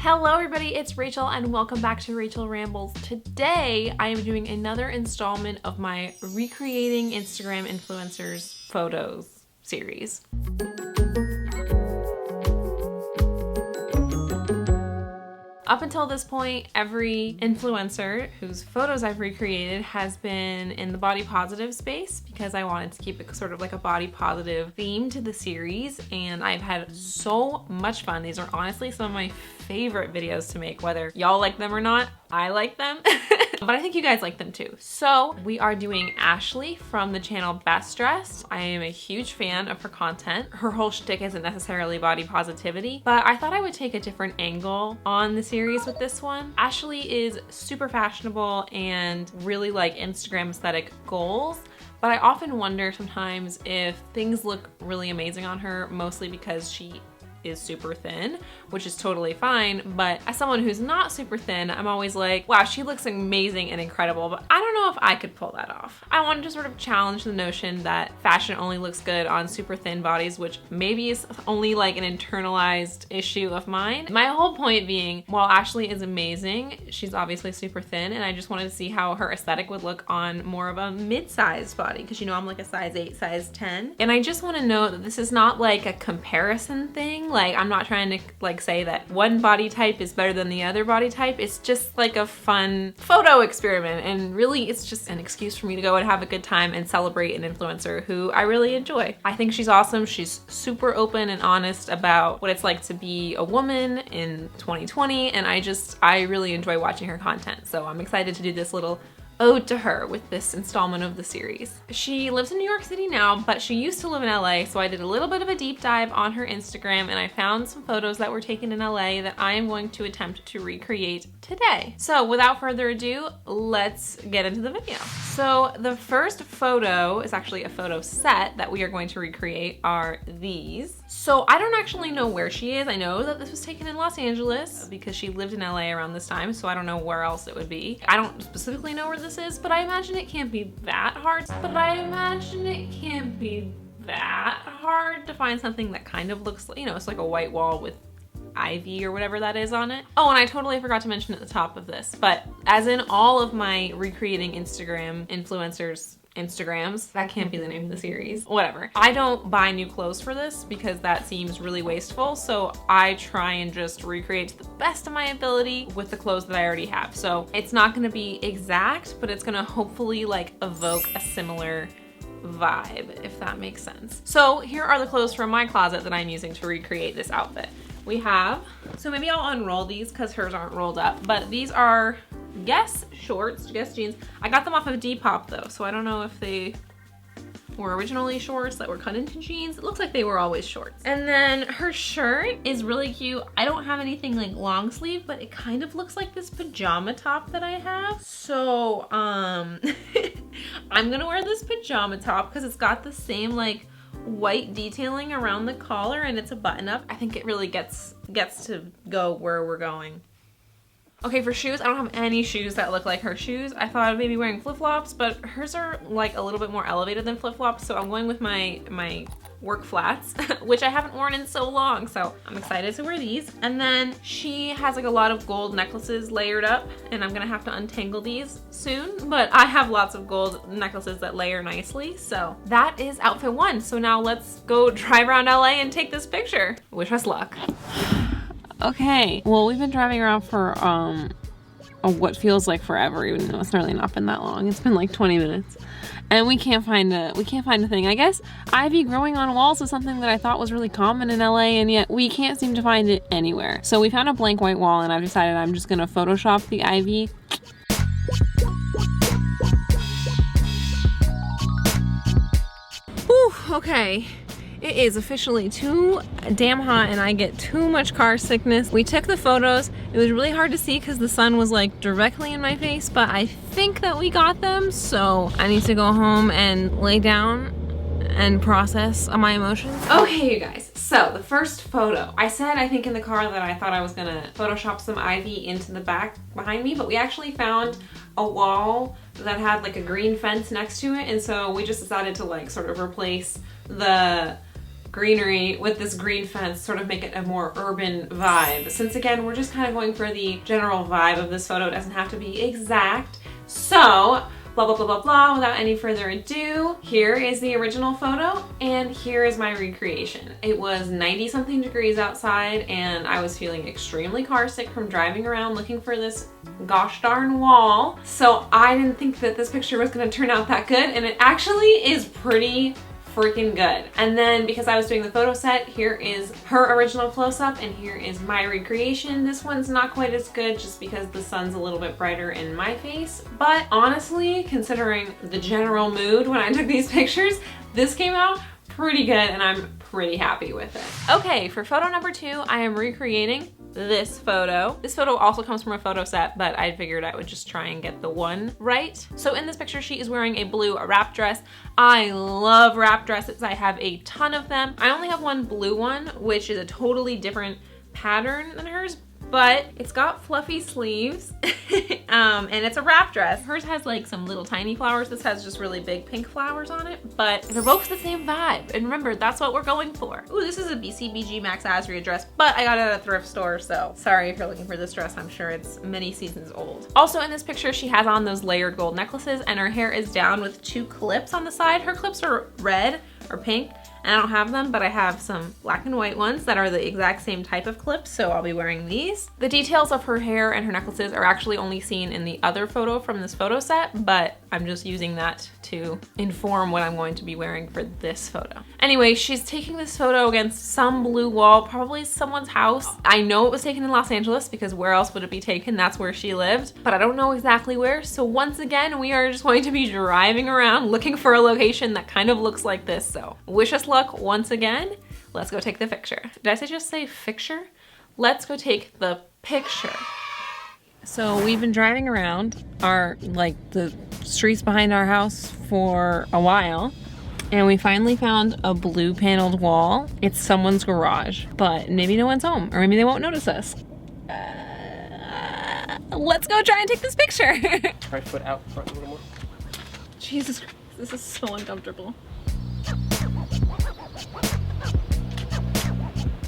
Hello everybody, it's Rachel and welcome back to Rachel Rambles. Today I am doing another installment of my Recreating Instagram Influencers Photos series. Up until this point, every influencer whose photos I've recreated has been in the body positive space because I wanted to keep it sort of like a body positive theme to the series, and I've had so much fun. These are honestly some of my favorite videos to make, whether y'all like them or not. I like them, but I think you guys like them too. So we are doing Ashley from the channel Bestdressed. I am a huge fan of her content. Her whole shtick isn't necessarily body positivity, but I thought I would take a different angle on the series with this one. Ashley is super fashionable and really like Instagram aesthetic goals, but I often wonder sometimes if things look really amazing on her, mostly because she is super thin, which is totally fine. But as someone who's not super thin, I'm always like, wow, she looks amazing and incredible, but I don't know if I could pull that off. I wanted to sort of challenge the notion that fashion only looks good on super thin bodies, which maybe is only like an internalized issue of mine. My whole point being, while Ashley is amazing, she's obviously super thin, and I just wanted to see how her aesthetic would look on more of a mid-sized body, because you know I'm like a size 8, size 10. And I just want to note that this is not like a comparison thing. Like, I'm not trying to like say that one body type is better than the other body type. It's just like a fun photo experiment, and really it's just an excuse for me to go and have a good time and celebrate an influencer who I really enjoy. I think she's awesome. She's super open and honest about what it's like to be a woman in 2020, and I really enjoy watching her content. So I'm excited to do this little ode to her with this installment of the series. She lives in New York City now, but she used to live in LA, so I did a little bit of a deep dive on her Instagram and I found some photos that were taken in LA that I am going to attempt to recreate today. So without further ado, let's get into the video. So the first photo is actually a photo set that we are going to recreate are these. So I don't actually know where she is. I know that this was taken in Los Angeles because she lived in LA around this time, so I don't know where else it would be. I don't specifically know where this is, but I imagine it can't be that hard. To find something that kind of looks, you know, it's like a white wall with ivy or whatever that is on it. Oh, and I totally forgot to mention at the top of this, but as in all of my recreating Instagram influencers Instagrams, that can't be the name of the series, whatever. I don't buy new clothes for this because that seems really wasteful, so I try and just recreate to the best of my ability with the clothes that I already have. So it's not gonna be exact, but it's gonna hopefully like evoke a similar vibe, if that makes sense. So here are the clothes from my closet that I'm using to recreate this outfit. We have, so maybe I'll unroll these because hers aren't rolled up, but these are Guess shorts, Guess jeans. I got them off of Depop though, so I don't know if they were originally shorts that were cut into jeans. It looks like they were always shorts. And then her shirt is really cute. I don't have anything like long sleeve, but it kind of looks like this pajama top that I have. So I'm gonna wear this pajama top because it's got the same like white detailing around the collar and it's a button up. I think it really gets to go where we're going. Okay, for shoes, I don't have any shoes that look like her shoes. I thought of maybe wearing flip-flops, but hers are like a little bit more elevated than flip-flops, so I'm going with my work flats, which I haven't worn in so long, so I'm excited to wear these. And then she has like a lot of gold necklaces layered up, and I'm gonna have to untangle these soon, but I have lots of gold necklaces that layer nicely, so that is outfit 1. So now let's go drive around LA and take this picture. Wish us luck. Okay, well, we've been driving around for what feels like forever, even though it's really not been that long. It's been like 20 minutes, and we can't find a thing. I guess ivy growing on walls is something that I thought was really common in LA, and yet we can't seem to find it anywhere. So we found a blank white wall, and I've decided I'm just gonna Photoshop the ivy. Whew, okay. It is officially too damn hot and I get too much car sickness. We took the photos. It was really hard to see because the sun was like directly in my face, but I think that we got them. So I need to go home and lay down and process my emotions. Okay, you guys, so the first photo. I said, I think in the car that I thought I was gonna Photoshop some ivy into the back behind me, but we actually found a wall that had like a green fence next to it, and so we just decided to like sort of replace the greenery with this green fence, sort of make it a more urban vibe. Since again, we're just kind of going for the general vibe of this photo. It doesn't have to be exact. So, blah, blah, blah, blah, blah, without any further ado, here is the original photo and here is my recreation. It was 90 something degrees outside and I was feeling extremely car sick from driving around looking for this gosh darn wall. So I didn't think that this picture was gonna turn out that good, and it actually is pretty freaking good. And then because I was doing the photo set, here is her original close-up and here is my recreation. This one's not quite as good just because the sun's a little bit brighter in my face. But honestly, considering the general mood when I took these pictures, this came out pretty good and I'm pretty happy with it. Okay, for photo number 2, I am recreating this photo. This photo also comes from a photo set, but I figured I would just try and get the one right. So in this picture, she is wearing a blue wrap dress. I love wrap dresses. I have a ton of them. I only have one blue one, which is a totally different pattern than hers, but it's got fluffy sleeves and it's a wrap dress. Hers has like some little tiny flowers. This has just really big pink flowers on it, but they're both the same vibe. And remember, that's what we're going for. Ooh, this is a BCBG Max Azria dress, but I got it at a thrift store, so sorry if you're looking for this dress. I'm sure it's many seasons old. Also in this picture, she has on those layered gold necklaces and her hair is down with 2 clips on the side. Her clips are red or pink. And I don't have them, but I have some black and white ones that are the exact same type of clips, so I'll be wearing these. The details of her hair and her necklaces are actually only seen in the other photo from this photo set, but I'm just using that to inform what I'm going to be wearing for this photo. Anyway, she's taking this photo against some blue wall, probably someone's house. I know it was taken in Los Angeles because where else would it be taken? That's where she lived, but I don't know exactly where. So once again, we are just going to be driving around looking for a location that kind of looks like this. So wish us luck once again. Let's go take the picture. Did I just say picture? Let's go take the picture. So we've been driving around the streets behind our house for a while, and we finally found a blue paneled wall. It's someone's garage, but maybe no one's home, or maybe they won't notice us. Let's go try and take this picture. Right foot out front a little more. Jesus Christ, this is so uncomfortable.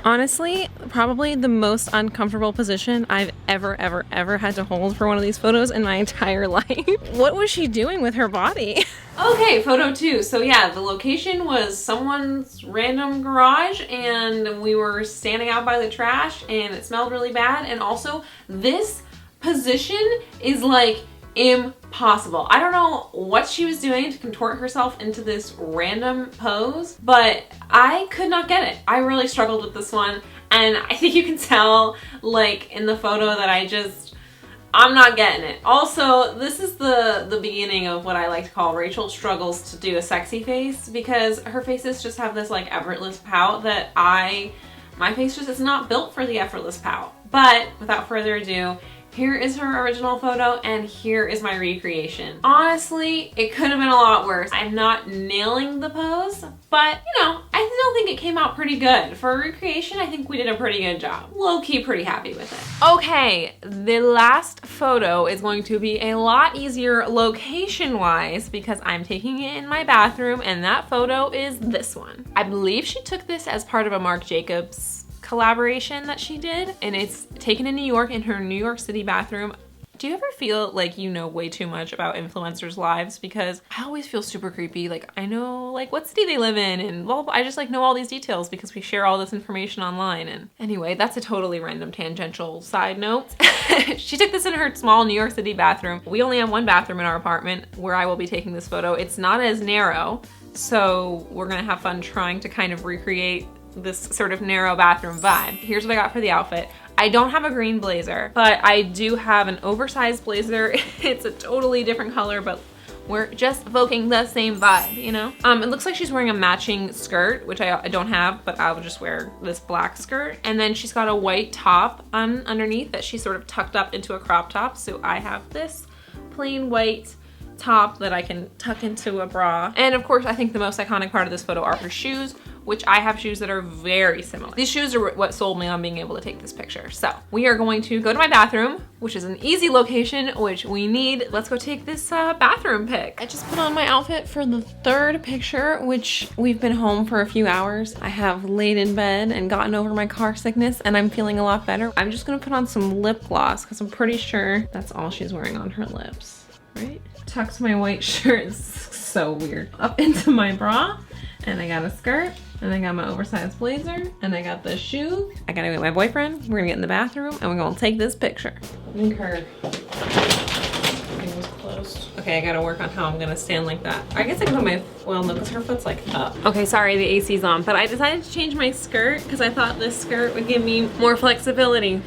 Honestly, probably the most uncomfortable position I've ever had to hold for one of these photos in my entire life. What was she doing with her body? Okay, photo 2. So yeah, the location was someone's random garage and we were standing out by the trash and it smelled really bad. And also this position is like impossible. I don't know what she was doing to contort herself into this random pose, but I could not get it. I really struggled with this one, and I think you can tell like in the photo that I'm not getting it. Also, this is the beginning of what I like to call Rachel struggles to do a sexy face, because her faces just have this like effortless pout that my face just is not built for the effortless pout. But without further ado, here is her original photo and here is my recreation. Honestly, it could have been a lot worse. I'm not nailing the pose, but you know, I still think it came out pretty good. For a recreation, I think we did a pretty good job. Low-key pretty happy with it. Okay, the last photo is going to be a lot easier location-wise because I'm taking it in my bathroom, and that photo is this one. I believe she took this as part of a Marc Jacobs collaboration that she did, and it's taken in New York in her New York City bathroom. Do you ever feel like you know way too much about influencers' lives? Because I always feel super creepy. Like I know like what city they live in and blah, blah, blah. I just like know all these details because we share all this information online. And anyway, that's a totally random tangential side note. She took this in her small New York City bathroom. We only have one bathroom in our apartment where I will be taking this photo. It's not as narrow, so we're gonna have fun trying to kind of recreate this sort of narrow bathroom vibe. Here's what I got for the outfit. I don't have a green blazer, but I do have an oversized blazer. It's a totally different color, but we're just evoking the same vibe, you know? It looks like she's wearing a matching skirt, which I don't have, but I will just wear this black skirt. And then she's got a white top underneath that she sort of tucked up into a crop top. So I have this plain white top that I can tuck into a bra. And of course, I think the most iconic part of this photo are her shoes, which I have shoes that are very similar. These shoes are what sold me on being able to take this picture. So we are going to go to my bathroom, which is an easy location, which we need. Let's go take this bathroom pic. I just put on my outfit for the third picture, which we've been home for a few hours. I have laid in bed and gotten over my car sickness, and I'm feeling a lot better. I'm just gonna put on some lip gloss because I'm pretty sure that's all she's wearing on her lips, right? Tucks my white shirt, it's so weird, up into my bra, and I got a skirt, and I got my oversized blazer, and I got the shoes. I gotta get my boyfriend, we're gonna get in the bathroom, and we're gonna take this picture. Okay, I gotta work on how I'm gonna stand like that. I guess I can put my, well no, because her foot's like up. Okay, sorry, the AC's on, but I decided to change my skirt because I thought this skirt would give me more flexibility.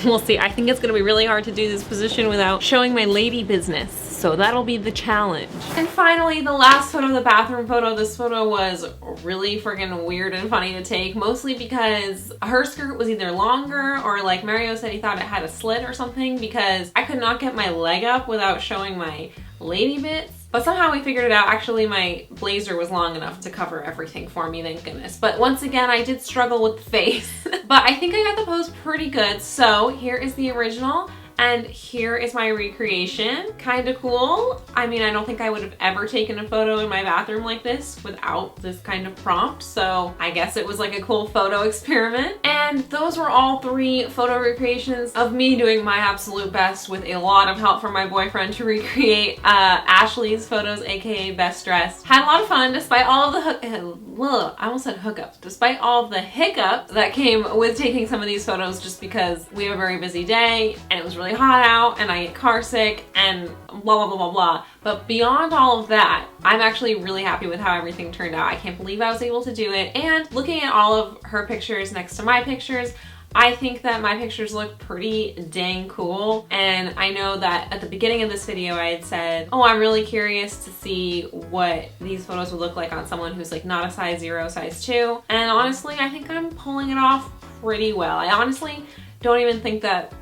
We'll see. I think it's gonna be really hard to do this position without showing my lady business. So that'll be the challenge. And finally, the last photo, the bathroom photo. This photo was really freaking weird and funny to take, mostly because her skirt was either longer or like Mario said he thought it had a slit or something, because I could not get my leg up without showing my lady bits. But somehow we figured it out. Actually, my blazer was long enough to cover everything for me, thank goodness. But once again, I did struggle with the face. But I think I got the pose pretty good. So here is the original. And here is my recreation. Kind of cool. I mean, I don't think I would have ever taken a photo in my bathroom like this without this kind of prompt. So I guess it was like a cool photo experiment. And those were all 3 photo recreations of me doing my absolute best with a lot of help from my boyfriend to recreate Ashley's photos, aka Bestdressed. Had a lot of fun despite all of the I almost said hookups. Despite all of the hiccups that came with taking some of these photos, just because we have a very busy day and it was really hot out and I get car sick and blah blah blah blah blah. But beyond all of that, I'm actually really happy with how everything turned out. I can't believe I was able to do it. And looking at all of her pictures next to my pictures, I think that my pictures look pretty dang cool. And I know that at the beginning of this video I had said, oh, I'm really curious to see what these photos would look like on someone who's like not a size 0, size 2. And honestly, I think I'm pulling it off pretty well. I honestly don't even think that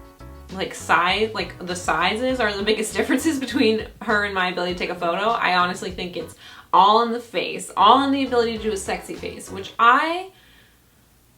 the sizes are the biggest differences between her and my ability to take a photo. I honestly think it's all in the face, all in the ability to do a sexy face, which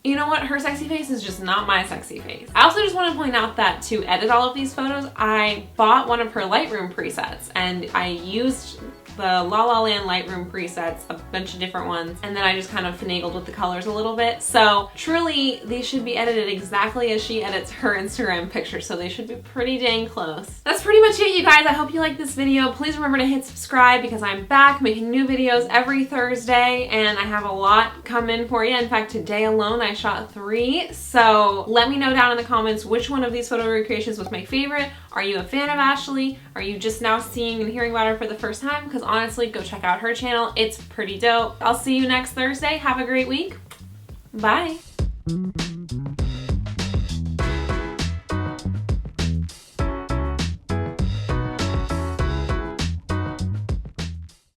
you know what, her sexy face is just not my sexy face. I also just want to point out that to edit all of these photos, I bought one of her Lightroom presets and I used the La La Land Lightroom presets, a bunch of different ones, and then I just kind of finagled with the colors a little bit. So truly, these should be edited exactly as she edits her Instagram pictures, so they should be pretty dang close. That's pretty much it, you guys. I hope you liked this video. Please remember to hit subscribe because I'm back making new videos every Thursday, and I have a lot coming for you. In fact, today alone, I shot 3. So let me know down in the comments which one of these photo recreations was my favorite. Are you a fan of Ashley? Are you just now seeing and hearing about her for the first time? Because honestly, go check out her channel. It's pretty dope. I'll see you next Thursday. Have a great week. Bye.